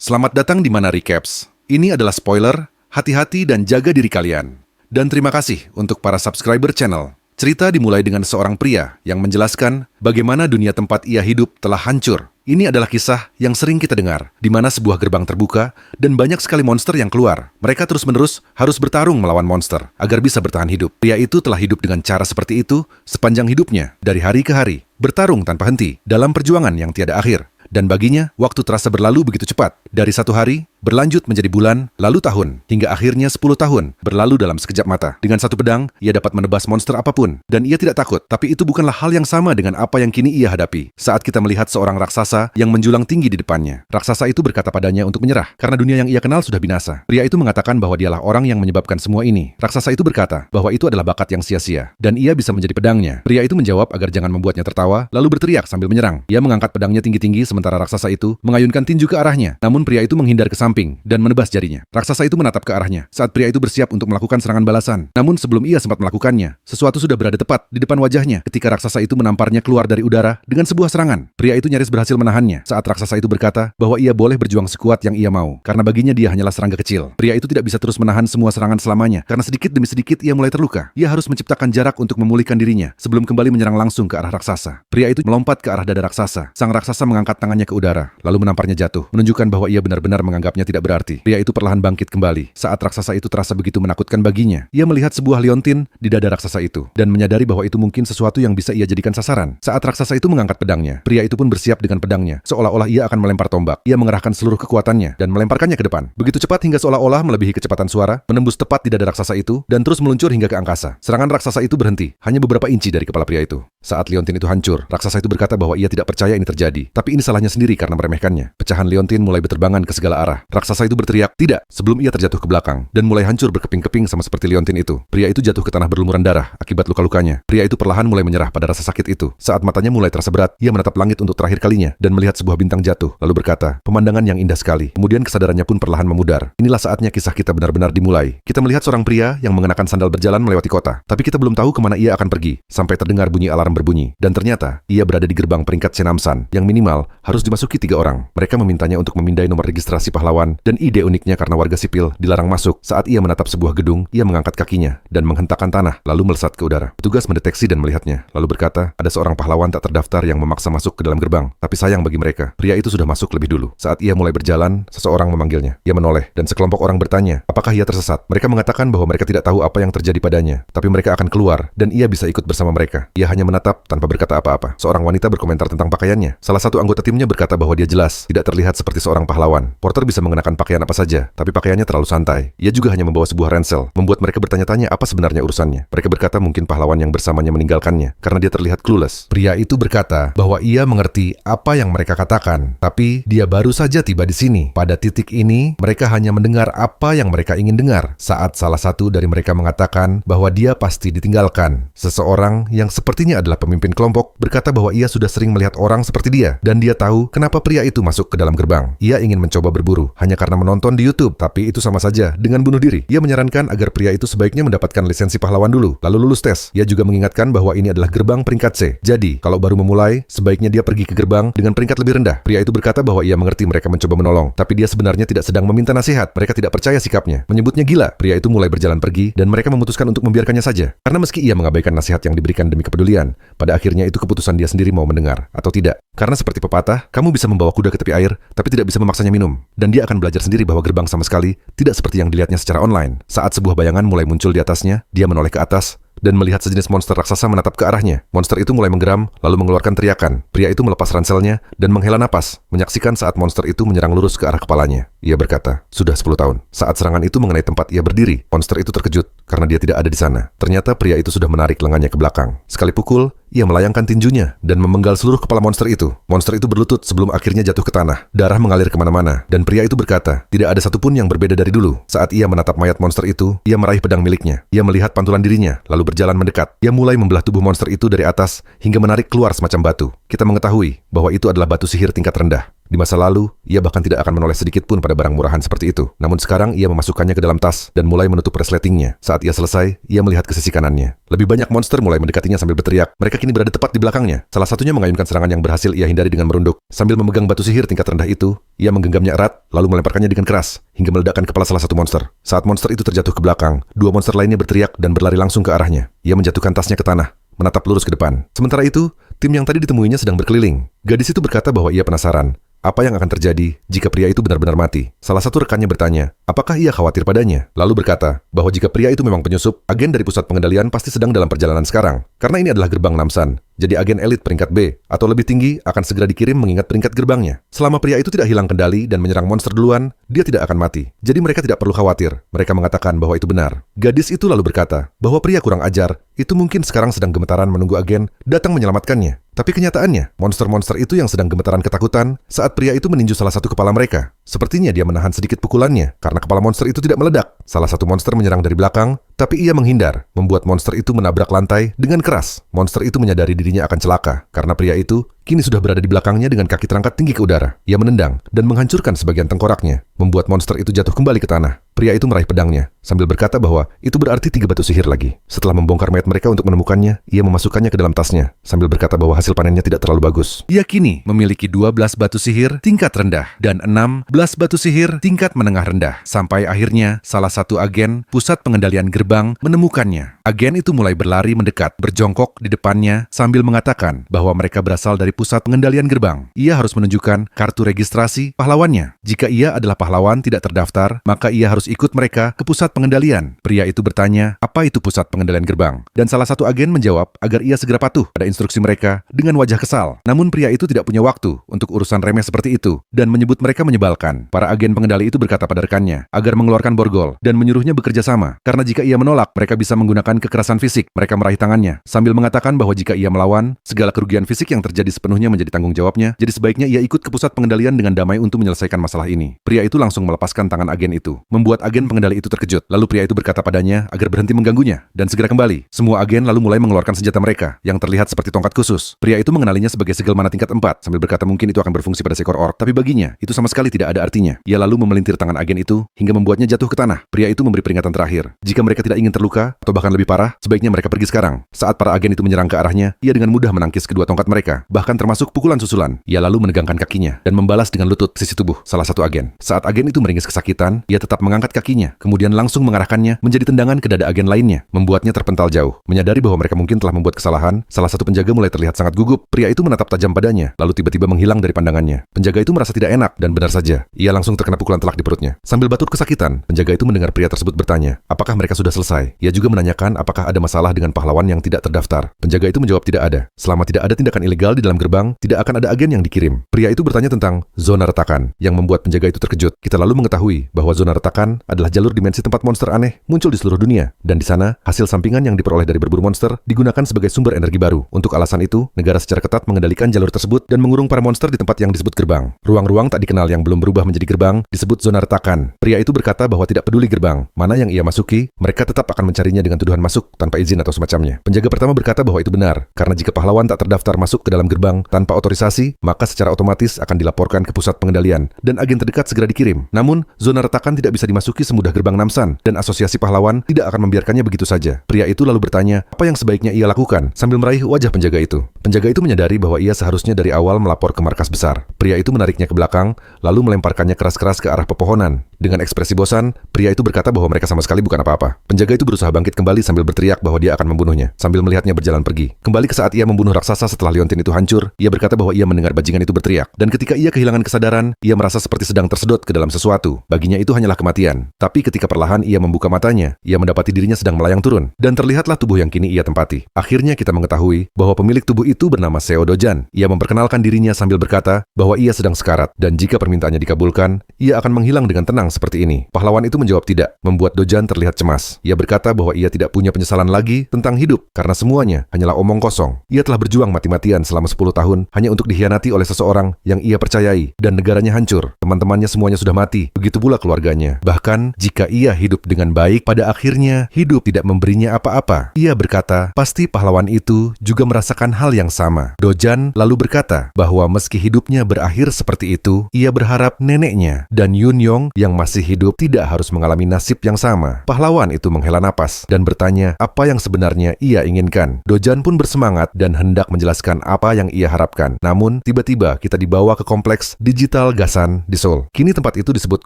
Selamat datang di Mana Recaps. Ini adalah spoiler, hati-hati dan jaga diri kalian. Dan terima kasih untuk para subscriber channel. Cerita dimulai dengan seorang pria yang menjelaskan bagaimana dunia tempat ia hidup telah hancur. Ini adalah kisah yang sering kita dengar, di mana sebuah gerbang terbuka dan banyak sekali monster yang keluar. Mereka terus-menerus harus bertarung melawan monster agar bisa bertahan hidup. Pria itu telah hidup dengan cara seperti itu sepanjang hidupnya, dari hari ke hari, bertarung tanpa henti dalam perjuangan yang tiada akhir. Dan baginya, waktu terasa berlalu begitu cepat. Dari satu hari, berlanjut menjadi bulan, lalu tahun, hingga akhirnya 10 tahun berlalu dalam sekejap mata. Dengan satu pedang, ia dapat menebas monster apapun. Dan ia tidak takut, tapi itu bukanlah hal yang sama dengan apa yang kini ia hadapi. Saat kita melihat seorang raksasa yang menjulang tinggi di depannya, raksasa itu berkata padanya untuk menyerah, karena dunia yang ia kenal sudah binasa. Pria itu mengatakan bahwa dialah orang yang menyebabkan semua ini. Raksasa itu berkata bahwa itu adalah bakat yang sia-sia, dan ia bisa menjadi pedangnya. Pria itu menjawab agar jangan membuatnya tertawa, lalu berteriak sambil menyerang. Ia mengangkat pedangnya tinggi-tinggi sementara raksasa itu mengayunkan tinju ke arahnya. Namun pria itu menghindar ke samping dan menebas jarinya. Raksasa itu menatap ke arahnya saat pria itu bersiap untuk melakukan serangan balasan. Namun sebelum ia sempat melakukannya, sesuatu sudah berada tepat di depan wajahnya ketika raksasa itu menamparnya keluar dari udara dengan sebuah serangan. Pria itu nyaris berhasil menahannya saat raksasa itu berkata bahwa ia boleh berjuang sekuat yang ia mau, karena baginya dia hanyalah serangga kecil. Pria itu tidak bisa terus menahan semua serangan selamanya, karena sedikit demi sedikit ia mulai terluka. Ia harus menciptakan jarak untuk memulihkan dirinya sebelum kembali menyerang langsung ke arah raksasa. Pria itu melompat ke arah dada raksasa. Sang raksasa mengangkat tangannya ke udara, lalu menamparnya jatuh, menunjukkan bahwa ia benar-benar menganggapnya tidak berarti. Pria itu perlahan bangkit kembali. Saat raksasa itu terasa begitu menakutkan baginya, ia melihat sebuah liontin di dada raksasa itu, dan menyadari bahwa itu mungkin sesuatu yang bisa ia jadikan sasaran. Saat raksasa itu mengangkat pedangnya, pria itu pun bersiap dengan pedangnya, seolah-olah ia akan melempar tombak. Ia mengerahkan seluruh kekuatannya dan melemparkannya ke depan. Begitu cepat hingga seolah-olah melebihi kecepatan suara, menembus tepat di dada raksasa itu, dan terus meluncur hingga ke angkasa. Serangan raksasa itu berhenti, hanya beberapa inci dari kepala pria itu. Saat liontin itu hancur, raksasa itu berkata bahwa ia tidak percaya ini terjadi, tapi ini salahnya sendiri karena meremehkannya. Pecahan liontin mulai berterbangan ke segala arah. Raksasa itu berteriak, "Tidak!" sebelum ia terjatuh ke belakang dan mulai hancur berkeping-keping sama seperti liontin itu. Pria itu jatuh ke tanah berlumuran darah akibat luka-lukanya. Pria itu perlahan mulai menyerah pada rasa sakit itu. Saat matanya mulai terasa berat, ia menatap langit untuk terakhir kalinya dan melihat sebuah bintang jatuh, lalu berkata, "Pemandangan yang indah sekali." Kemudian kesadarannya pun perlahan memudar. Inilah saatnya kisah kita benar-benar dimulai. Kita melihat seorang pria yang mengenakan sandal berjalan melewati kota, tapi kita belum tahu kemana ia akan pergi, sampai terdengar bunyi alarm berbunyi. Dan ternyata, ia berada di gerbang peringkat Senamsan, yang minimal harus dimasuki 3 orang. Mereka memintanya untuk memindai nomor registrasi pahlawan, dan ide uniknya karena warga sipil dilarang masuk. Saat ia menatap sebuah gedung, ia mengangkat kakinya dan menghentakkan tanah, lalu melesat ke udara. Petugas mendeteksi dan melihatnya, lalu berkata, ada seorang pahlawan tak terdaftar yang memaksa masuk ke dalam gerbang. Tapi sayang bagi mereka, pria itu sudah masuk lebih dulu. Saat ia mulai berjalan, seseorang memanggilnya. Ia menoleh, dan sekelompok orang bertanya, apakah ia tersesat? Mereka mengatakan bahwa mereka tidak tahu apa yang terjadi padanya, tapi mereka akan keluar, dan ia bisa ikut bersama mereka. Ia hanya menatap tanpa berkata apa-apa. Seorang wanita berkomentar tentang pakaiannya. Salah satu anggota timnya berkata bahwa dia jelas tidak terlihat seperti seorang pahlawan. Porter bisa mengenakan pakaian apa saja, tapi pakaiannya terlalu santai. Ia juga hanya membawa sebuah ransel, membuat mereka bertanya-tanya apa sebenarnya urusannya. Mereka berkata mungkin pahlawan yang bersamanya meninggalkannya, karena dia terlihat clueless. Pria itu berkata bahwa ia mengerti apa yang mereka katakan, tapi dia baru saja tiba di sini. Pada titik ini, mereka hanya mendengar apa yang mereka ingin dengar. Saat salah satu dari mereka mengatakan bahwa dia pasti ditinggalkan. Seseorang yang sepertinya adalah pemimpin kelompok berkata bahwa ia sudah sering melihat orang seperti dia, dan dia tahu kenapa pria itu masuk ke dalam gerbang. Ia ingin mencoba berburu hanya karena menonton di YouTube, tapi itu sama saja dengan bunuh diri. Ia menyarankan agar pria itu sebaiknya mendapatkan lisensi pahlawan dulu, lalu lulus tes. Ia juga mengingatkan bahwa ini adalah gerbang peringkat C. Jadi, kalau baru memulai, sebaiknya dia pergi ke gerbang dengan peringkat lebih rendah. Pria itu berkata bahwa ia mengerti mereka mencoba menolong, tapi dia sebenarnya tidak sedang meminta nasihat. Mereka tidak percaya sikapnya, menyebutnya gila. Pria itu mulai berjalan pergi, dan mereka memutuskan untuk membiarkannya saja. Karena meski ia mengabaikan nasihat yang diberikan demi kepedulian, pada akhirnya itu keputusan dia sendiri mau mendengar atau tidak. Karena seperti pepatah, kamu bisa membawa kuda ke tepi air, tapi tidak bisa memaksanya minum. Dan dia akan belajar sendiri bahwa gerbang sama sekali tidak seperti yang dilihatnya secara online. Saat sebuah bayangan mulai muncul di atasnya, dia menoleh ke atas dan melihat sejenis monster raksasa menatap ke arahnya. Monster itu mulai menggeram, lalu mengeluarkan teriakan. Pria itu melepas ranselnya dan menghela napas, menyaksikan saat monster itu menyerang lurus ke arah kepalanya. Ia berkata, sudah 10 tahun. Saat serangan itu mengenai tempat ia berdiri, monster itu terkejut karena dia tidak ada di sana. Ternyata pria itu sudah menarik lengannya ke belakang. Sekali pukul, ia melayangkan tinjunya dan memenggal seluruh kepala monster itu. Monster itu berlutut sebelum akhirnya jatuh ke tanah. Darah mengalir kemana-mana, dan pria itu berkata, tidak ada satupun yang berbeda dari dulu. Saat ia menatap mayat monster itu, ia meraih pedang miliknya. Ia melihat pantulan dirinya, lalu berjalan mendekat. Ia mulai membelah tubuh monster itu dari atas hingga menarik keluar semacam batu. Kita mengetahui bahwa itu adalah batu sihir tingkat rendah. Di masa lalu, ia bahkan tidak akan menoleh sedikit pun pada barang murahan seperti itu. Namun sekarang ia memasukkannya ke dalam tas dan mulai menutup resletingnya. Saat ia selesai, ia melihat ke sisi kanannya. Lebih banyak monster mulai mendekatinya sambil berteriak. Mereka kini berada tepat di belakangnya. Salah satunya mengayunkan serangan yang berhasil ia hindari dengan merunduk. Sambil memegang batu sihir tingkat rendah itu, ia menggenggamnya erat, lalu melemparkannya dengan keras, hingga meledakkan kepala salah satu monster. Saat monster itu terjatuh ke belakang, dua monster lainnya berteriak dan berlari langsung ke arahnya. Ia menjatuhkan tasnya ke tanah, menatap lurus ke depan. Sementara itu, tim yang tadi ditemuinya sedang berkeliling. Gadis itu berkata bahwa ia penasaran. Apa yang akan terjadi jika pria itu benar-benar mati? Salah satu rekannya bertanya, apakah ia khawatir padanya? Lalu berkata bahwa jika pria itu memang penyusup, agen dari pusat pengendalian pasti sedang dalam perjalanan sekarang. Karena ini adalah gerbang Namsan. Jadi agen elit peringkat B atau lebih tinggi akan segera dikirim mengingat peringkat gerbangnya. Selama pria itu tidak hilang kendali dan menyerang monster duluan, dia tidak akan mati. Jadi mereka tidak perlu khawatir. Mereka mengatakan bahwa itu benar. Gadis itu lalu berkata bahwa pria kurang ajar itu mungkin sekarang sedang gemetaran menunggu agen datang menyelamatkannya. Tapi kenyataannya, monster-monster itu yang sedang gemetaran ketakutan saat pria itu meninju salah satu kepala mereka. Sepertinya dia menahan sedikit pukulannya karena kepala monster itu tidak meledak. Salah satu monster menyerang dari belakang, tapi ia menghindar, membuat monster itu menabrak lantai dengan keras. Monster itu menyadari dirinya akan celaka karena pria itu kini sudah berada di belakangnya dengan kaki terangkat tinggi ke udara. Ia menendang dan menghancurkan sebagian tengkoraknya, membuat monster itu jatuh kembali ke tanah. Pria itu meraih pedangnya, sambil berkata bahwa itu berarti 3 batu sihir lagi. Setelah membongkar mayat mereka untuk menemukannya, ia memasukkannya ke dalam tasnya, sambil berkata bahwa hasil panennya tidak terlalu bagus. Ia kini memiliki 12 batu sihir tingkat rendah dan 16 batu sihir tingkat menengah rendah. Sampai akhirnya, salah satu agen pusat pengendalian gerbang menemukannya. Agen itu mulai berlari mendekat, berjongkok di depannya, sambil mengatakan bahwa mereka berasal dari pusat pengendalian gerbang. Ia harus menunjukkan kartu registrasi pahlawannya. Jika ia adalah pahlawan tidak terdaftar, maka ia harus ikut mereka ke pusat pengendalian. Pria itu bertanya, apa itu pusat pengendalian gerbang? Dan salah satu agen menjawab agar ia segera patuh pada instruksi mereka dengan wajah kesal. Namun pria itu tidak punya waktu untuk urusan remeh seperti itu dan menyebut mereka menyebalkan. Para agen pengendali itu berkata pada rekannya agar mengeluarkan borgol dan menyuruhnya bekerja sama. Karena jika ia menolak, mereka bisa menggunakan kekerasan fisik. Mereka meraih tangannya sambil mengatakan bahwa jika ia melawan, segala kerugian fisik yang terjadi sepenuhnya menjadi tanggung jawabnya. Jadi sebaiknya ia ikut ke pusat pengendalian dengan damai untuk menyelesaikan masalah ini. Pria itu langsung melepaskan tangan agen itu, membuat agen pengendali itu terkejut. Lalu pria itu berkata padanya agar berhenti mengganggunya dan segera kembali. Semua agen lalu mulai mengeluarkan senjata mereka yang terlihat seperti tongkat khusus. Pria itu mengenalinya sebagai segel mana tingkat 4 sambil berkata mungkin itu akan berfungsi pada seekor orc, tapi baginya itu sama sekali tidak ada artinya. Ia lalu memelintir tangan agen itu hingga membuatnya jatuh ke tanah. Pria itu memberi peringatan terakhir. Jika mereka tidak ingin terluka atau bahkan lebih parah, sebaiknya mereka pergi sekarang. Saat para agen itu menyerang ke arahnya, ia dengan mudah menangkis kedua tongkat mereka, bahkan termasuk pukulan susulan. Ia lalu menegangkan kakinya dan membalas dengan lutut sisi tubuh salah satu agen. Saat agen itu meringis kesakitan, ia tetap mengangkat kakinya, kemudian langsung mengarahkannya menjadi tendangan ke dada agen lainnya, membuatnya terpental jauh. Menyadari bahwa mereka mungkin telah membuat kesalahan, salah satu penjaga mulai terlihat sangat gugup. Pria itu menatap tajam padanya, lalu tiba-tiba menghilang dari pandangannya. Penjaga itu merasa tidak enak dan benar saja, ia langsung terkena pukulan telak di perutnya. Sambil batut kesakitan, penjaga itu mendengar pria tersebut bertanya, apakah mereka sudah selesai? Ia juga menanyakan apakah ada masalah dengan pahlawan yang tidak terdaftar. Penjaga itu menjawab tidak ada. Selama tidak ada tindakan ilegal di dalam gerbang, tidak akan ada agen yang dikirim. Pria itu bertanya tentang zona retakan, yang membuat penjaga itu terkejut. Kita lalu mengetahui bahwa zona retakan adalah jalur dimensi tempat monster aneh muncul di seluruh dunia, dan di sana hasil sampingan yang diperoleh dari berburu monster digunakan sebagai sumber energi baru. Untuk alasan itu, negara secara ketat mengendalikan jalur tersebut dan mengurung para monster di tempat yang disebut gerbang. Ruang-ruang tak dikenal yang belum berubah menjadi gerbang disebut zona retakan. Pria itu berkata bahwa tidak peduli gerbang mana yang ia masuki, mereka tetap akan mencarinya dengan tuduhan masuk tanpa izin atau semacamnya. Penjaga pertama berkata bahwa itu benar, karena jika pahlawan tak terdaftar masuk ke dalam gerbang tanpa otorisasi, maka secara otomatis akan dilaporkan ke pusat pengendalian dan agen terdekat segera dikirim. Namun, zona retakan tidak bisa dimasuki semudah gerbang Namsan dan asosiasi pahlawan tidak akan membiarkannya begitu saja. Pria itu lalu bertanya apa yang sebaiknya ia lakukan sambil meraih wajah penjaga itu. Penjaga itu menyadari bahwa ia seharusnya dari awal melapor ke markas besar. Pria itu menariknya ke belakang lalu melemparkannya keras-keras ke arah pepohonan. Dengan ekspresi bosan, pria itu berkata bahwa mereka sama sekali bukan apa-apa. Penjaga itu berusaha bangkit kembali sambil berteriak bahwa dia akan membunuhnya, sambil melihatnya berjalan pergi. Kembali ke saat ia membunuh raksasa setelah liontin itu hancur, ia berkata bahwa ia mendengar bajingan itu berteriak. Dan ketika ia kehilangan kesadaran, ia merasa seperti sedang tersedot ke dalam sesuatu. Baginya itu hanyalah kematian. Tapi ketika perlahan ia membuka matanya, ia mendapati dirinya sedang melayang turun. Dan terlihatlah tubuh yang kini ia tempati. Akhirnya kita mengetahui bahwa pemilik tubuh itu bernama Seo Dojan. Ia memperkenalkan dirinya sambil berkata bahwa ia sedang sekarat. Dan jika permintaannya dikabulkan, ia akan menghilang dengan tenang seperti ini. Pahlawan itu menjawab tidak, membuat Dojan terlihat cemas. Ia berkata bahwa ia tidak punya penyesalan lagi tentang hidup, karena semuanya hanyalah omong kosong. Ia telah berjuang mati-matian selama 10 10 tahun hanya untuk dikhianati oleh seseorang yang ia percayai dan negaranya hancur. Teman-temannya semuanya sudah mati, begitu pula keluarganya. Bahkan jika ia hidup dengan baik, pada akhirnya hidup tidak memberinya apa-apa. Ia berkata, pasti pahlawan itu juga merasakan hal yang sama. Dojan lalu berkata bahwa meski hidupnya berakhir seperti itu, ia berharap neneknya dan Yunyong yang masih hidup tidak harus mengalami nasib yang sama. Pahlawan itu menghela napas dan bertanya apa yang sebenarnya ia inginkan. Dojan pun bersemangat dan hendak menjelaskan apa yang ia harapkan. Namun, tiba-tiba kita dibawa ke kompleks Digital Gasan di Seoul. Kini tempat itu disebut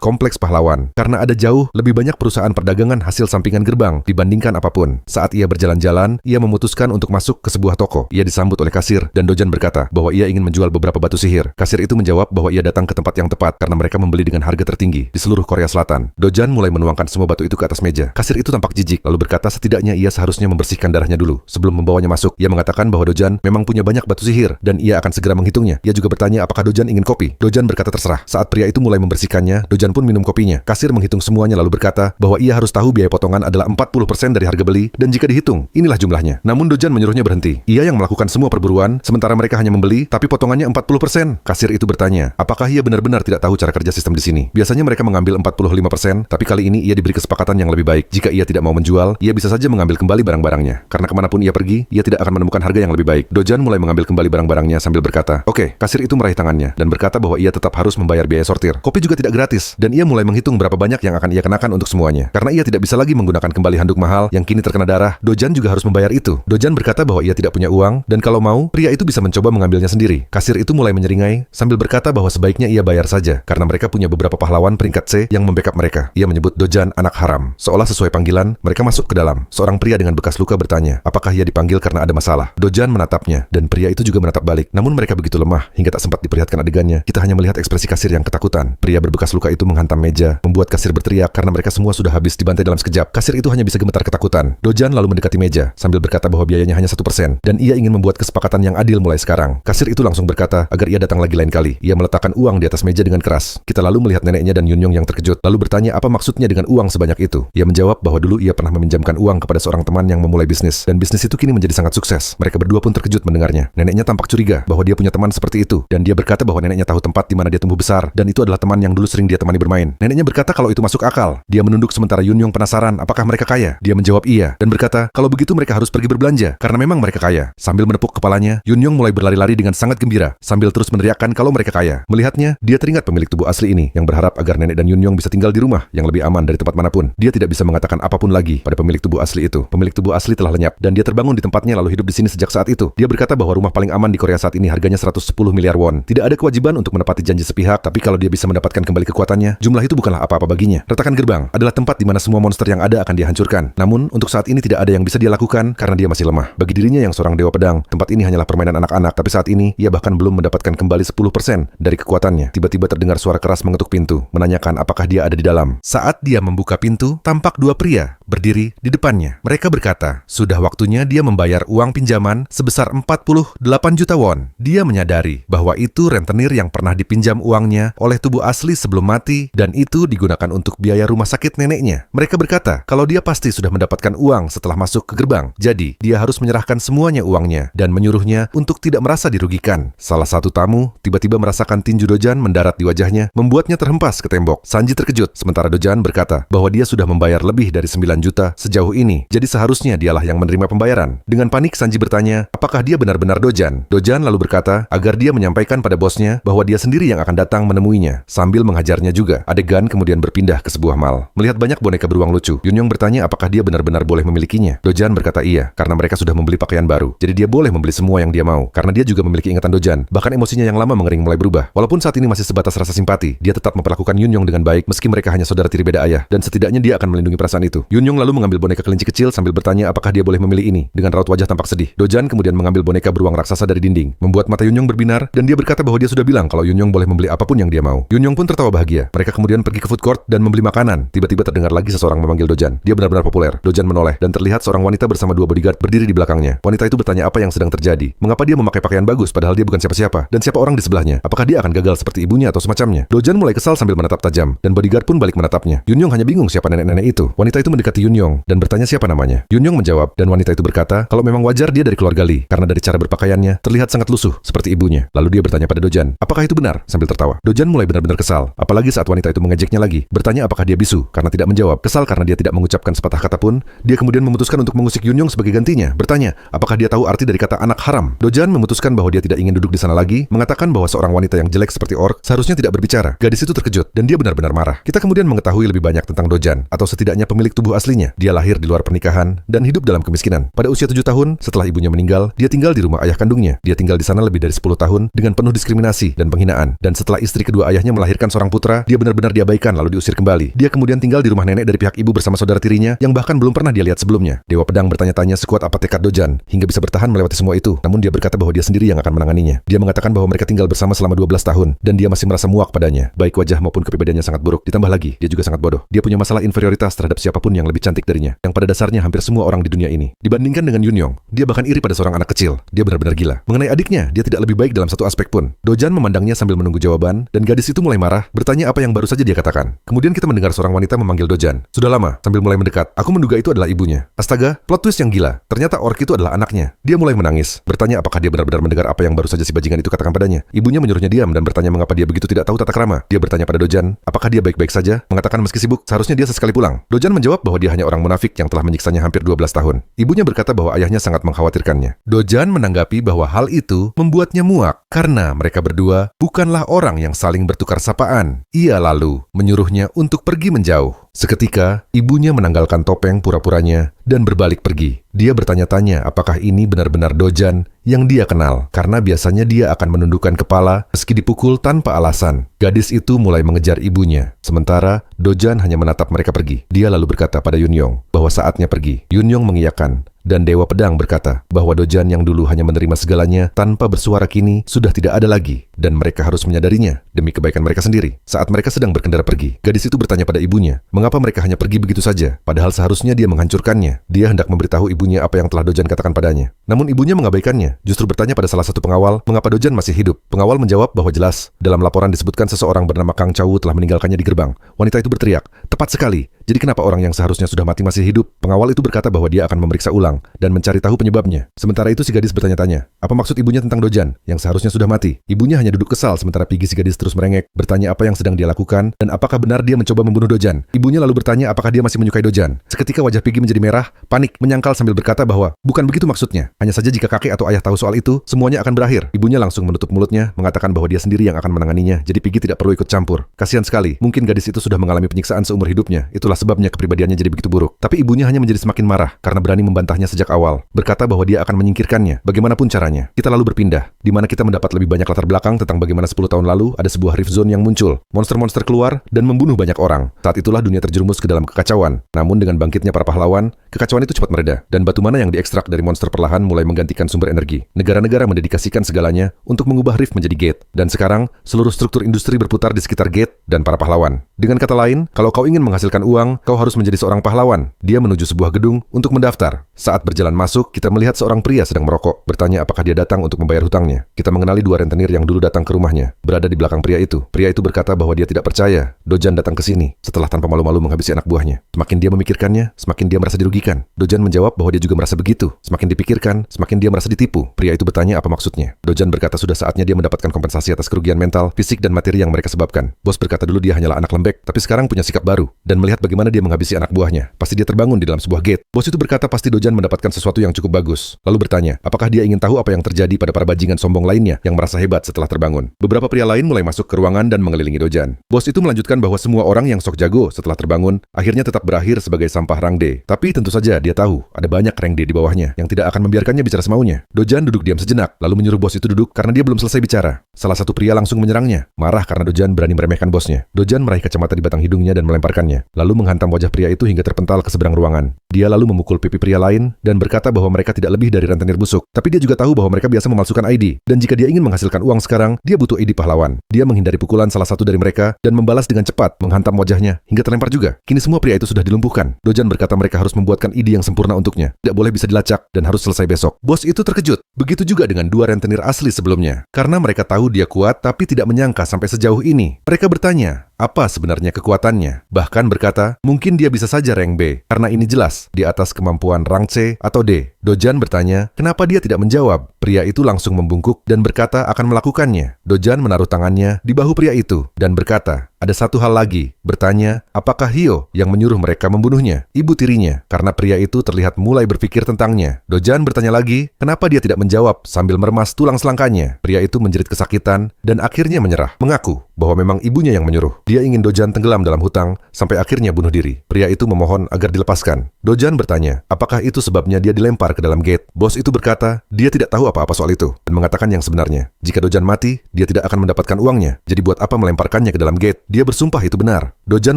Kompleks Pahlawan, karena ada jauh lebih banyak perusahaan perdagangan hasil sampingan gerbang dibandingkan apapun. Saat ia berjalan-jalan, ia memutuskan untuk masuk ke sebuah toko. Ia disambut oleh kasir, dan Dojan berkata bahwa ia ingin menjual beberapa batu sihir. Kasir itu menjawab bahwa ia datang ke tempat yang tepat, karena mereka membeli dengan harga tertinggi di seluruh Korea Selatan. Dojan mulai menuangkan semua batu itu ke atas meja. Kasir itu tampak jijik, lalu berkata setidaknya ia seharusnya membersihkan darahnya dulu sebelum membawanya masuk. Ia mengatakan bahwa Dojan memang punya banyak batu sihir dan ia akan segera menghitungnya. Ia juga bertanya apakah Dojan ingin kopi. Dojan berkata terserah. Saat pria itu mulai membersihkannya, Dojan pun minum kopinya. Kasir menghitung semuanya lalu berkata bahwa ia harus tahu biaya potongan adalah 40% dari harga beli dan jika dihitung, inilah jumlahnya. Namun Dojan menyuruhnya berhenti. Ia yang melakukan semua perburuan, sementara mereka hanya membeli, tapi potongannya 40%. Kasir itu bertanya, apakah ia benar-benar tidak tahu cara kerja sistem di sini? Biasanya mereka mengambil 45%, tapi kali ini ia diberi kesepakatan yang lebih baik. Jika ia tidak mau menjual, ia bisa saja mengambil kembali barang-barangnya. Karena kemanapun ia pergi, ia tidak akan menemukan harga yang lebih baik. Dojan mulai mengambil kembali barang-barangnya sambil berkata, oke, kasir itu meraih tangannya dan berkata bahwa ia tetap harus membayar biaya sortir. Kopi juga tidak gratis, dan ia mulai menghitung berapa banyak yang akan ia kenakan untuk semuanya. Karena ia tidak bisa lagi menggunakan kembali handuk mahal yang kini terkena darah, Dojan juga harus membayar itu. Dojan berkata bahwa ia tidak punya uang, dan kalau mau, pria itu bisa mencoba mengambilnya sendiri. Kasir itu mulai menyeringai sambil berkata bahwa sebaiknya ia bayar saja, karena mereka punya beberapa pahlawan peringkat C yang membackup mereka. Ia menyebut Dojan anak haram. Seolah sesuai panggilan, mereka masuk ke dalam. Seorang pria dengan bekas luka bertanya, apakah ia dipanggil karena ada masalah? Dojan menatapnya, dan pria itu juga menatap balik. Namun mereka begitu lemah, hingga tak sempat diperlihatkan adegannya. Kita hanya melihat ekspresi kasir yang ketakutan. Pria berbekas luka itu menghantam meja, membuat kasir berteriak karena mereka semua sudah habis dibantai dalam sekejap. Kasir itu hanya bisa gemetar ketakutan. Dojan lalu mendekati meja, sambil berkata bahwa biayanya hanya 1%, dan ia ingin membuat kesepakatan yang adil mulai sekarang. Kasir itu langsung berkata agar ia datang lagi lain kali. Ia meletakkan uang di atas meja dengan keras. Kita lalu melihat neneknya dan Yunyong yang terkejut, lalu bertanya apa maksudnya dengan uang sebanyak itu. Ia menjawab bahwa dulu ia pernah meminjamkan uang kepada seorang teman yang memulai bisnis, dan bisnis itu kini menjadi sangat sukses. Mereka berdua pun terkejut mendengarnya. Neneknya tampak curiga bahwa dia punya teman seperti itu, dan dia berkata bahwa neneknya tahu tempat di mana dia tumbuh besar, dan itu adalah teman yang dulu sering dia temani bermain. Neneknya berkata kalau itu masuk akal. Dia menunduk sementara Yunyong penasaran apakah mereka kaya. Dia menjawab iya, dan berkata kalau begitu mereka harus pergi berbelanja, karena memang mereka kaya. Sambil menepuk kepalanya, Yunyong mulai berlari-lari dengan sangat gembira, sambil terus meneriakkan kalau mereka kaya. Melihatnya, dia teringat pemilik tubuh asli ini, yang berharap agar nenek dan Yunyong bisa tinggal di rumah yang lebih aman dari tempat manapun. Dia tidak bisa mengatakan apapun lagi pada pemilik tubuh asli itu. Pemilik tubuh asli telah lenyap, dan dia terbangun di tempatnya lalu hidup di sini sejak saat itu. Dia berkata bahwa rumah paling aman di Korea saat ini harganya 110 miliar won. Tidak ada kewajiban untuk menepati janji sepihak, tapi kalau dia bisa mendapatkan kembali kekuatannya, jumlah itu bukanlah apa-apa baginya. Retakan gerbang adalah tempat di mana semua monster yang ada akan dihancurkan. Namun, untuk saat ini tidak ada yang bisa dia lakukan karena dia masih lemah. Bagi dirinya yang seorang dewa pedang, tempat ini hanyalah permainan anak-anak, tapi saat ini ia bahkan belum mendapatkan kembali 10% dari kekuatannya. Tiba-tiba terdengar suara keras mengetuk pintu, menanyakan apakah dia ada di dalam. Saat dia membuka pintu, tampak dua pria berdiri di depannya. Mereka berkata, sudah waktunya dia membayar uang pinjaman sebesar 48 juta won. Dia menyadari bahwa itu rentenir yang pernah dipinjam uangnya oleh tubuh asli sebelum mati, dan itu digunakan untuk biaya rumah sakit neneknya. Mereka berkata kalau dia pasti sudah mendapatkan uang setelah masuk ke gerbang. Jadi, dia harus menyerahkan semuanya uangnya dan menyuruhnya untuk tidak merasa dirugikan. Salah satu tamu tiba-tiba merasakan tinju Dojan mendarat di wajahnya, membuatnya terhempas ke tembok. Sanji terkejut, sementara Dojan berkata bahwa dia sudah membayar lebih dari 9 juta sejauh ini. Jadi seharusnya dialah yang menerima pembayaran. Dengan panik, Sanji bertanya, apakah dia benar-benar Dojan? Dojan lalu berkata agar dia menyampaikan pada bosnya bahwa dia sendiri yang akan datang menemuinya, sambil menghajarnya juga. Adegan kemudian berpindah ke sebuah mall. Melihat banyak boneka beruang lucu, Yunyong bertanya apakah dia benar-benar boleh memilikinya. Dojan berkata iya, karena mereka sudah membeli pakaian baru. Jadi dia boleh membeli semua yang dia mau, karena dia juga memiliki ingatan Dojan. Bahkan emosinya yang lama mengering mulai berubah. Walaupun saat ini masih sebatas rasa simpati, dia tetap memperlakukan Yunyong dengan baik meski mereka hanya saudara tiri beda ayah, dan setidaknya dia akan melindungi perasaan itu. Yunyong lalu mengambil boneka kelinci kecil sambil bertanya apakah dia boleh memilih ini. Dengan raut wajah tampak sedih, Dojan kemudian mengambil boneka beruang raksasa dari dinding, membuat mata Yunyong berbinar, dan dia berkata bahwa dia sudah bilang kalau Yunyong boleh membeli apapun yang dia mau. Yunyong pun tertawa bahagia. Mereka kemudian pergi ke food court dan membeli makanan. Tiba-tiba terdengar lagi seseorang memanggil Dojan. Dia benar-benar populer. Dojan menoleh, dan terlihat seorang wanita bersama dua bodyguard berdiri di belakangnya. Wanita itu bertanya apa yang sedang terjadi. Mengapa dia memakai pakaian bagus padahal dia bukan siapa-siapa? Dan siapa orang di sebelahnya? Apakah dia akan gagal seperti ibunya atau semacamnya? Dojan mulai kesal sambil menatap tajam, dan bodyguard pun balik menatapnya. Yunyong hanya bingung siapa nenek-nenek itu. Wanita itu mendekati mendekati Yunyong dan bertanya siapa namanya. Yunyong menjawab, dan wanita itu berkata kalau memang wajar dia dari keluarga Li, karena dari cara berpakaiannya terlihat sangat lusuh seperti ibunya. Lalu dia bertanya pada Dojan, apakah itu benar? Sambil tertawa. Dojan mulai benar-benar kesal, apalagi saat wanita itu mengejeknya lagi, bertanya apakah dia bisu karena tidak menjawab. Kesal karena dia tidak mengucapkan sepatah kata pun, dia kemudian memutuskan untuk mengusik Yunyong sebagai gantinya, bertanya apakah dia tahu arti dari kata anak haram. Dojan memutuskan bahwa dia tidak ingin duduk di sana lagi, mengatakan bahwa seorang wanita yang jelek seperti orc seharusnya tidak berbicara. Gadis itu terkejut dan dia benar-benar marah. Kita kemudian mengetahui lebih banyak tentang Dojan, atau setidaknya pemilik tubuh aslinya. Dia lahir di luar pernikahan dan hidup dalam kemiskinan. Pada usia 7 tahun, setelah ibunya meninggal, dia tinggal di rumah ayah kandungnya. Dia tinggal di sana lebih dari 10 tahun dengan penuh diskriminasi dan penghinaan. Dan setelah istri kedua ayahnya melahirkan seorang putra, dia benar-benar diabaikan lalu diusir kembali. Dia kemudian tinggal di rumah nenek dari pihak ibu bersama saudara tirinya yang bahkan belum pernah dia lihat sebelumnya. Dewa Pedang bertanya-tanya sekuat apa tekad Dojan hingga bisa bertahan melewati semua itu. Namun dia berkata bahwa dia sendiri yang akan menanganinya. Dia mengatakan bahwa mereka tinggal bersama selama 12 tahun dan dia masih merasa muak padanya. Baik wajah maupun kepribadiannya sangat buruk. Ditambah lagi, dia juga sangat bodoh. Dia punya masalah inferioritas terhadap siapapun yang lebih cantik darinya, yang pada dasarnya hampir semua orang di dunia ini. Dibandingkan dengan Yunyong, dia bahkan iri pada seorang anak kecil. Dia benar-benar gila. Mengenai adiknya, dia tidak lebih baik dalam satu aspek pun. Dojan memandangnya sambil menunggu jawaban, dan gadis itu mulai marah, bertanya apa yang baru saja dia katakan. Kemudian kita mendengar seorang wanita memanggil Dojan. Sudah lama, sambil mulai mendekat. Aku menduga itu adalah ibunya. Astaga, plot twist yang gila. Ternyata orc itu adalah anaknya. Dia mulai menangis, bertanya apakah dia benar-benar mendengar apa yang baru saja si bajingan itu katakan padanya. Ibunya menyuruhnya diam dan bertanya mengapa dia begitu tidak tahu tata krama. Dia bertanya pada Dojan, apakah dia baik-baik saja? Mengatakan meski sibuk, seharusnya dia sesekali pulang. Dojan menjawab bahwa dia hanya orang munafik yang telah menyiksanya hampir 12 tahun. Ibunya berkata bahwa ayahnya sangat mengkhawatirkannya. Dojan menanggapi bahwa hal itu membuatnya muak karena mereka berdua bukanlah orang yang saling bertukar sapaan. Ia lalu menyuruhnya untuk pergi menjauh. Seketika, ibunya menanggalkan topeng pura-puranya dan berbalik pergi. Dia bertanya-tanya apakah ini benar-benar Dojan yang dia kenal, karena biasanya dia akan menundukkan kepala meski dipukul tanpa alasan. Gadis itu mulai mengejar ibunya, sementara Dojan hanya menatap mereka pergi. Dia lalu berkata pada Yunyong bahwa saatnya pergi. Yunyong mengiyakan. Dan Dewa Pedang berkata bahwa Dojan yang dulu hanya menerima segalanya tanpa bersuara kini sudah tidak ada lagi, dan mereka harus menyadarinya demi kebaikan mereka sendiri. Saat mereka sedang berkendara pergi, gadis itu bertanya pada ibunya, mengapa mereka hanya pergi begitu saja, padahal seharusnya dia menghancurkannya. Dia hendak memberitahu ibunya apa yang telah Dojan katakan padanya. Namun ibunya mengabaikannya, justru bertanya pada salah satu pengawal mengapa Dojan masih hidup. Pengawal menjawab bahwa jelas, dalam laporan disebutkan seseorang bernama Kang Chow telah meninggalkannya di gerbang. Wanita itu berteriak, tepat sekali. Jadi kenapa orang yang seharusnya sudah mati masih hidup? Pengawal itu berkata bahwa dia akan memeriksa ulang dan mencari tahu penyebabnya. Sementara itu si gadis bertanya-tanya, apa maksud ibunya tentang Dojan yang seharusnya sudah mati? Ibunya hanya duduk kesal sementara Piggy si gadis terus merengek, bertanya apa yang sedang dia lakukan dan apakah benar dia mencoba membunuh Dojan. Ibunya lalu bertanya apakah dia masih menyukai Dojan. Seketika wajah Piggy menjadi merah, panik, menyangkal sambil berkata bahwa bukan begitu maksudnya. Hanya saja jika kakek atau ayah tahu soal itu, semuanya akan berakhir. Ibunya langsung menutup mulutnya, mengatakan bahwa dia sendiri yang akan menanganinya, jadi Piggy tidak perlu ikut campur. Kasihan sekali, mungkin gadis itu sudah mengalami penyiksaan seumur hidupnya. Itulah sebabnya kepribadiannya jadi begitu buruk. Tapi ibunya hanya menjadi semakin marah karena berani membantahnya sejak awal, berkata bahwa dia akan menyingkirkannya bagaimanapun caranya. Kita lalu berpindah, di mana kita mendapat lebih banyak latar belakang tentang bagaimana 10 tahun lalu ada sebuah rift zone yang muncul. Monster-monster keluar dan membunuh banyak orang. Saat itulah dunia terjerumus ke dalam kekacauan. Namun dengan bangkitnya para pahlawan, kekacauan itu cepat mereda dan batu mana yang diekstrak dari monster perlahan mulai menggantikan sumber energi. Negara-negara mendedikasikan segalanya untuk mengubah rift menjadi gate. Dan sekarang seluruh struktur industri berputar di sekitar gate dan para pahlawan. Dengan kata lain, kalau kau ingin menghasilkan uang, kau harus menjadi seorang pahlawan. Dia menuju sebuah gedung untuk mendaftar. Saat berjalan masuk, kita melihat seorang pria sedang merokok, bertanya apakah dia datang untuk membayar hutangnya. Kita mengenali 2 rentenir yang dulu datang ke rumahnya, berada di belakang pria itu. Pria itu berkata bahwa dia tidak percaya Dojan datang ke sini setelah tanpa malu-malu menghabisi anak buahnya. Semakin dia memikirkannya, semakin dia merasa dirugikan. Dojan menjawab bahwa dia juga merasa begitu. Semakin dipikirkan, semakin dia merasa ditipu. Pria itu bertanya apa maksudnya. Dojan berkata sudah saatnya dia mendapatkan kompensasi atas kerugian mental, fisik, dan materi yang mereka sebabkan. Bos berkata dulu dia hanyalah anak lembek, tapi sekarang punya sikap baru dan melihat bagaimana dia menghabisi anak buahnya. Pasti dia terbangun di dalam sebuah gate. Bos itu berkata pasti Dojan mendapatkan sesuatu yang cukup bagus. Lalu bertanya, apakah dia ingin tahu apa yang terjadi pada para bajingan sombong lainnya yang merasa hebat setelah terbangun. Beberapa pria lain mulai masuk ke ruangan dan mengelilingi Dojan. Bos itu melanjutkan bahwa semua orang yang sok jago setelah terbangun akhirnya tetap berakhir sebagai sampah rang D. Tapi tentu saja dia tahu ada banyak rank D di bawahnya yang tidak akan membiarkannya bicara semaunya. Dojan duduk diam sejenak, lalu menyuruh bos itu duduk karena dia belum selesai bicara. Salah satu pria langsung menyerangnya, marah karena Dojan berani meremehkan bosnya. Dojan meraih kacamata di batang hidungnya dan melemparkannya, lalu menghantam wajah pria itu hingga terpental ke seberang ruangan. Dia lalu memukul pipi pria lain dan berkata bahwa mereka tidak lebih dari rentenir busuk. Tapi dia juga tahu bahwa mereka biasa memalsukan ID, dan jika dia ingin menghasilkan uang sekarang, dia butuh ID pahlawan. Dia menghindari pukulan salah satu dari mereka dan membalas dengan cepat, menghantam wajahnya hingga terlempar juga. Kini semua pria itu sudah dilumpuhkan. Dojan berkata mereka harus membuatkan ID yang sempurna untuknya. Tidak boleh bisa dilacak dan harus selesai besok. Bos itu terkejut. Begitu juga dengan dua rentenir asli sebelumnya. Karena mereka tahu dia kuat tapi tidak menyangka sampai sejauh ini. Mereka bertanya, apa sebenarnya kekuatannya? Bahkan berkata, mungkin dia bisa saja rank B, karena ini jelas di atas kemampuan rank C atau D. Dojan bertanya, kenapa dia tidak menjawab? Pria itu langsung membungkuk dan berkata akan melakukannya. Dojan menaruh tangannya di bahu pria itu dan berkata, ada satu hal lagi, bertanya, apakah Hyo yang menyuruh mereka membunuhnya? Ibu tirinya, karena pria itu terlihat mulai berpikir tentangnya. Dojan bertanya lagi, kenapa dia tidak menjawab sambil meremas tulang selangkanya. Pria itu menjerit kesakitan dan akhirnya menyerah, mengaku bahwa memang ibunya yang menyuruh. Dia ingin Dojan tenggelam dalam hutang sampai akhirnya bunuh diri. Pria itu memohon agar dilepaskan. Dojan bertanya, apakah itu sebabnya dia dilempar ke dalam gate? Bos itu berkata, dia tidak tahu apa-apa soal itu dan mengatakan yang sebenarnya. Jika Dojan mati, dia tidak akan mendapatkan uangnya. Jadi buat apa melemparkannya ke dalam gate? Dia bersumpah itu benar. Dojan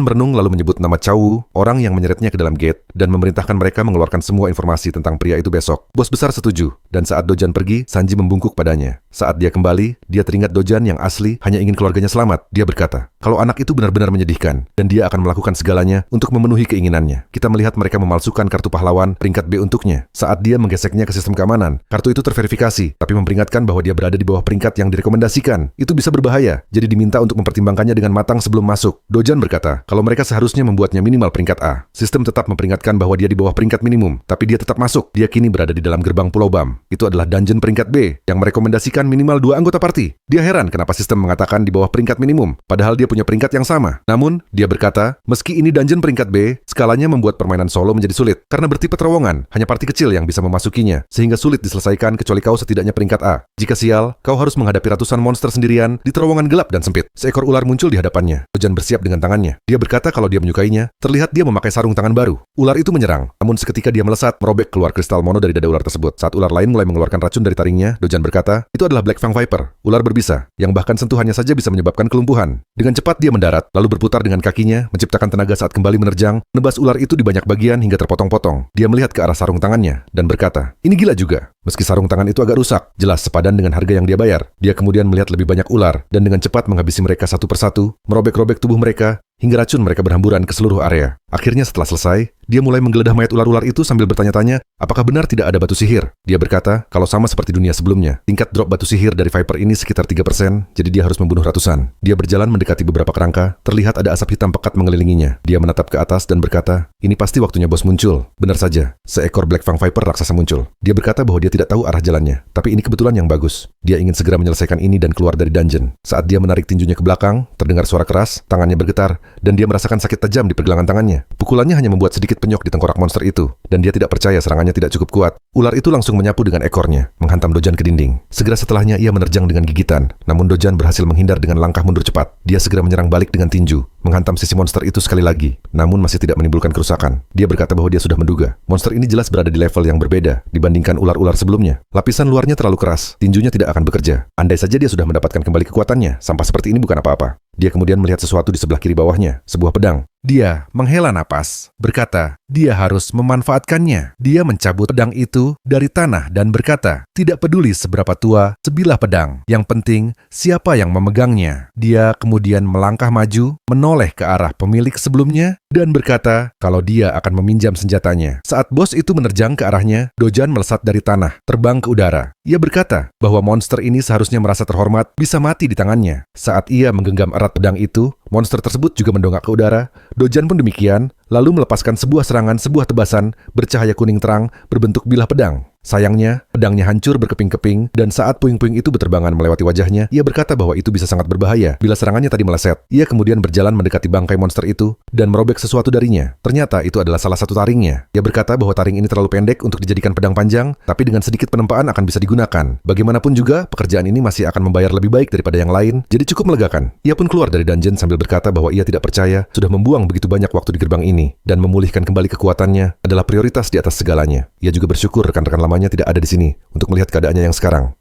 merenung lalu menyebut nama Chow Wu, orang yang menyeretnya ke dalam gate, dan memerintahkan mereka mengeluarkan semua informasi tentang pria itu besok. Bos besar setuju, dan saat Dojan pergi, Sanji membungkuk padanya. Saat dia kembali, dia teringat Dojan yang asli hanya ingin keluarganya selamat. Dia berkata, kalau anak itu benar-benar menyedihkan, dan dia akan melakukan segalanya untuk memenuhi keinginannya. Kita melihat mereka memalsukan kartu pahlawan peringkat B untuknya. Saat dia menggeseknya ke sistem keamanan, kartu itu terverifikasi, tapi memperingatkan bahwa dia berada di bawah peringkat yang direkomendasikan. Itu bisa berbahaya, jadi diminta untuk mempertimbangkannya dengan matang sebelum masuk. Dojan berkata, kalau mereka seharusnya membuatnya minimal peringkat A. Sistem tetap memperingatkan bahwa dia di bawah peringkat minimum, tapi dia tetap masuk. Dia kini berada di dalam gerbang Pulau Bam. Itu adalah dungeon peringkat B, yang merekomendasikan minimal 2 anggota party. Dia heran kenapa sistem mengatakan di bawah peringkat minimum, padahal dia punya peringkat yang sama. Namun, dia berkata, meski ini dungeon peringkat B, skalanya membuat permainan solo menjadi sulit. Karena bertipe terowongan, hanya party kecil yang bisa memasukinya, sehingga sulit diselesaikan kecuali kau setidaknya peringkat A. Jika sial, kau harus menghadapi ratusan monster sendirian di terowongan gelap dan sempit. Seekor ular muncul di hadapannya. Dojan bersiap dengan tangannya. Dia berkata kalau dia menyukainya, terlihat dia memakai sarung tangan baru. Ular itu menyerang, namun seketika dia melesat, merobek keluar kristal mono dari dada ular tersebut. Saat ular lain mulai mengeluarkan racun dari taringnya, Dojan berkata, itu adalah Black Fang Viper, ular berbisa, yang bahkan sentuhannya saja bisa menyebabkan kelumpuhan. Dengan cepat dia mendarat, lalu berputar dengan kakinya, menciptakan tenaga saat kembali menerjang, menebas ular itu di banyak bagian hingga terpotong-potong. Dia melihat ke arah sarung tangannya, dan berkata, ini gila juga. Meski sarung tangan itu agak rusak, jelas sepadan dengan harga yang dia bayar. Dia kemudian melihat lebih banyak ular, dan dengan cepat menghabisi mereka satu persatu, merobek-robek tubuh mereka, hingga racun mereka berhamburan ke seluruh area. Akhirnya setelah selesai, dia mulai menggeledah mayat ular-ular itu sambil bertanya-tanya, apakah benar tidak ada batu sihir? Dia berkata, kalau sama seperti dunia sebelumnya, tingkat drop batu sihir dari Viper ini sekitar 3%, jadi dia harus membunuh ratusan. Dia berjalan mendekati beberapa kerangka, terlihat ada asap hitam pekat mengelilinginya. Dia menatap ke atas dan berkata, ini pasti waktunya bos muncul. Benar saja, seekor Black Fang Viper raksasa muncul. Dia berkata bahwa dia tidak tahu arah jalannya, tapi ini kebetulan yang bagus. Dia ingin segera menyelesaikan ini dan keluar dari dungeon. Saat dia menarik tinjunya ke belakang, terdengar suara keras, tangannya bergetar, dan dia merasakan sakit tajam di pergelangan tangannya. Pukulannya hanya membuat sedikit penyok di tengkorak monster itu, dan dia tidak percaya serangannya tidak cukup kuat. Ular itu langsung menyapu dengan ekornya, menghantam Dojan ke dinding. Segera setelahnya ia menerjang dengan gigitan, namun Dojan berhasil menghindar dengan langkah mundur cepat. Dia segera menyerang balik dengan tinju, menghantam sisi monster itu sekali lagi, namun masih tidak menimbulkan kerusakan. Dia berkata bahwa dia sudah menduga, monster ini jelas berada di level yang berbeda dibandingkan ular-ular sebelumnya. Lapisan luarnya terlalu keras, tinjunya tidak akan bekerja. Andai saja dia sudah mendapatkan kembali kekuatannya, sampah seperti ini bukan apa-apa. Dia kemudian melihat sesuatu di sebelah kiri bawahnya, sebuah pedang. Dia menghela napas, berkata, dia harus memanfaatkannya. Dia mencabut pedang itu dari tanah dan berkata, tidak peduli seberapa tua sebilah pedang, yang penting siapa yang memegangnya. Dia kemudian melangkah maju, menoleh ke arah pemilik sebelumnya, dan berkata kalau dia akan meminjam senjatanya. Saat bos itu menerjang ke arahnya, Dojan melesat dari tanah, terbang ke udara. Ia berkata bahwa monster ini seharusnya merasa terhormat bisa mati di tangannya. Saat ia menggenggam erat pedang itu, monster tersebut juga mendongak ke udara. Dojan pun demikian, lalu melepaskan sebuah serangan sebuah tebasan bercahaya kuning terang berbentuk bilah pedang. Sayangnya, pedangnya hancur berkeping-keping, dan saat puing-puing itu berterbangan melewati wajahnya, ia berkata bahwa itu bisa sangat berbahaya bila serangannya tadi meleset. Ia kemudian berjalan mendekati bangkai monster itu, dan merobek sesuatu darinya. Ternyata itu adalah salah satu taringnya. Ia berkata bahwa taring ini terlalu pendek untuk dijadikan pedang panjang, tapi dengan sedikit penempaan akan bisa digunakan. Bagaimanapun juga, pekerjaan ini masih akan membayar lebih baik daripada yang lain, jadi cukup melegakan. Ia pun keluar dari dungeon sambil berkata bahwa ia tidak percaya sudah membuang begitu banyak waktu di gerbang ini, dan memulihkan kembali kekuatannya adalah prioritas di atas segalanya. Ia juga bersyukur rekan-rekan lamanya tidak ada di sini untuk melihat keadaannya yang sekarang.